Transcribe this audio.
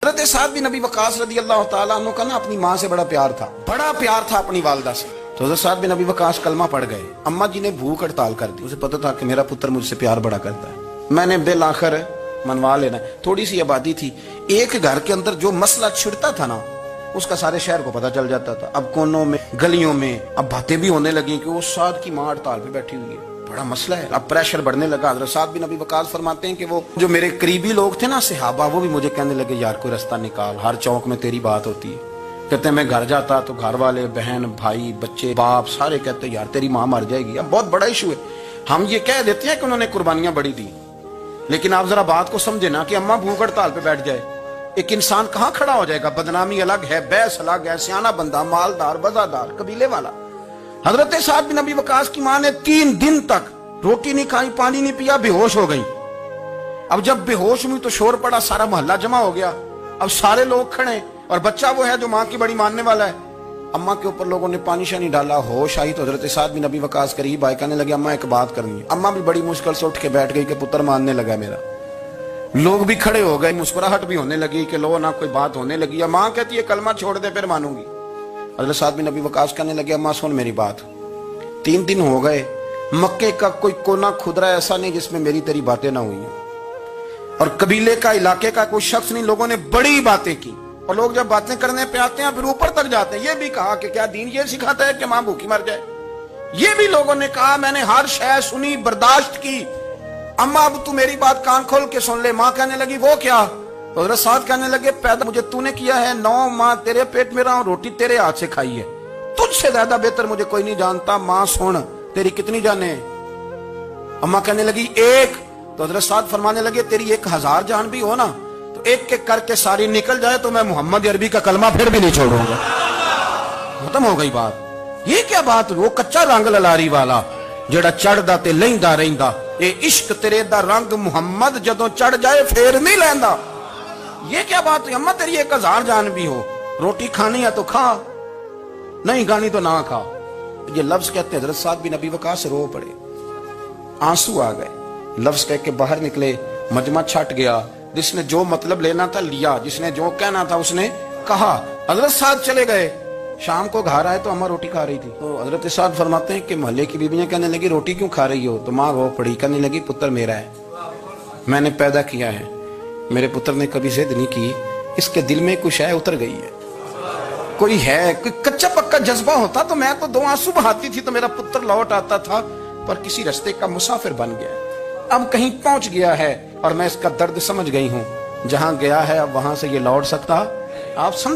حضرت سعد بن ابی وقاص رضی اللہ تعالیٰ عنہ کا نا اپنی ماں سے بڑا پیار تھا اپنی والدہ سے. تو حضرت سعد بن ابی وقاص کلمہ پڑھ گئے. اماں جی نے بھوک ہڑتال کر دی. اسے پتا تھا کہ میرا پتر مجھ سے پیار بڑا کرتا ہے, میں نے بالآخر منوا لینا. تھوڑی سی آبادی تھی, ایک گھر کے اندر جو مسئلہ چھڑتا تھا نا اس کا سارے شہر کو پتا چل جاتا تھا. اب کونوں میں گلیوں میں اب باتیں بھی ہونے لگیں کہ وہ سعد کی ماں ہڑتال پہ بیٹھی ہوئی ہے, بڑا مسئلہ ہے. اب پریشر بڑھنے لگا. حضرت سعد بن ابی وقاص فرماتے ہیں کہ وہ جو میرے قریبی لوگ تھے نا صحابہ, وہ بھی مجھے کہنے لگے یار کوئی رستہ نکال, ہر چوک میں تیری بات ہوتی ہے. کہتے ہیں میں گھر جاتا تو گھر والے بہن بھائی بچے باپ سارے کہتے ہیں یار تیری ماں مر جائے گی. اب بہت بڑا ایشو ہے. ہم یہ کہہ دیتے ہیں کہ انہوں نے قربانیاں بڑی دی, لیکن آپ ذرا بات کو سمجھے نا کہ اماں بھوک ہڑتال پہ بیٹھ جائے, ایک انسان کہاں کھڑا ہو جائے گا؟ بدنامی الگ ہے, بیس الگ ہے, سیانہ بندہ, مالدار, وزادار, قبیلے والا. حضرت سعد بن ابی وقاص کی ماں نے 3 دن تک روٹی نہیں کھائی, پانی نہیں پیا, بے ہوش ہو گئی. اب جب بے ہوش ہوئی تو شور پڑا, سارا محلہ جمع ہو گیا. اب سارے لوگ کھڑے اور بچہ وہ ہے جو ماں کی بڑی ماننے والا ہے. اماں کے اوپر لوگوں نے پانی شانی ڈالا, ہوش آئی تو حضرت سعد بن ابی وقاص قریب آئے, کہنے لگے اماں ایک بات کرنی ہے. اماں بھی بڑی مشکل سے اٹھ کے بیٹھ گئی کہ پتر ماننے لگا میرا. لوگ بھی کھڑے ہو گئے, مسکراہٹ بھی ہونے لگی کہ لو نہ کوئی بات ہونے لگی. ماں کہتی ہے کلمہ چھوڑ دے پھر مانوں گی. حضرت سعد بن ابی وقاص کہنے لگے اماں سن میری بات, 3 دن ہو گئے, مکے کا کوئی کونا کھدرا ایسا نہیں جس میں میری تیری باتیں نہ ہوئی ہیں, اور قبیلے کا علاقے کا کوئی شخص نہیں. لوگوں نے بڑی باتیں کی, اور لوگ جب باتیں کرنے پہ آتے ہیں پھر اوپر تک جاتے ہیں. یہ بھی کہا کہ کیا دین یہ سکھاتا ہے کہ ماں بھوکی مر جائے؟ یہ بھی لوگوں نے کہا میں نے ہر شے سنی, برداشت کی, اماں اب تو میری بات کان کھول کے سن لے. ماں کہنے لگی وہ کیا؟ حضرت سعد کہنے لگے پیدا مجھے تو نے کیا ہے, 9 ماہ تیرے پیٹ میں رہا ہوں, روٹی تیرے ہاتھ سے کھائی ہے, تجھ سے زیادہ بہتر مجھے کوئی نہیں جانتا. ماں سن تیری کتنی جانیں؟ اماں کہنے لگی 1. تو حضرت سعد فرمانے لگے تیری 1000 جان بھی ہو نا تو ایک ایک کر کے ساری نکل جائے تو میں محمد عربی کا کلمہ پھر بھی نہیں چھوڑوں گا. ختم ہو گئی بات. یہ کیا بات؟ وہ کچا رنگ للاری والا جڑا چڑھدا تے لیندا رہندا, اے عشق تیرے دا رنگ محمد جدوں چڑھ جائے پھر نہیں لیندا. یہ کیا بات ہے؟ اماں تیری 1000 جان بھی ہو, روٹی کھانی ہے تو کھا, نہیں کھانی تو نہ کھا. یہ لفظ کہتے ہیں حضرت سعد بن ابی وقاص رو پڑے, آنسو آ گئے. لفظ کہہ کے باہر نکلے, مجمع چھٹ گیا. جس نے جو مطلب لینا تھا لیا, جس نے جو کہنا تھا اس نے کہا. حضرت سعد چلے گئے. شام کو گھر آئے تو اماں روٹی کھا رہی تھی. تو حضرت سعد فرماتے ہیں کہ محلے کی بیویاں کہنے لگی روٹی کیوں کھا رہی ہو؟ تو ماں رو پڑی, کہنے لگی پتر میرا ہے, میں نے پیدا کیا ہے, میرے پتر نے کبھی ضد نہیں کی, اس کے دل میں کچھ ہے اتر گئی ہے, کوئی ہے, کوئی کچا پکا جذبہ ہوتا تو میں تو 2 آنسو بہاتی تھی تو میرا پتر لوٹ آتا تھا, پر کسی رستے کا مسافر بن گیا, اب کہیں پہنچ گیا ہے اور میں اس کا درد سمجھ گئی ہوں. جہاں گیا ہے اب وہاں سے یہ لوٹ سکتا, آپ سمجھ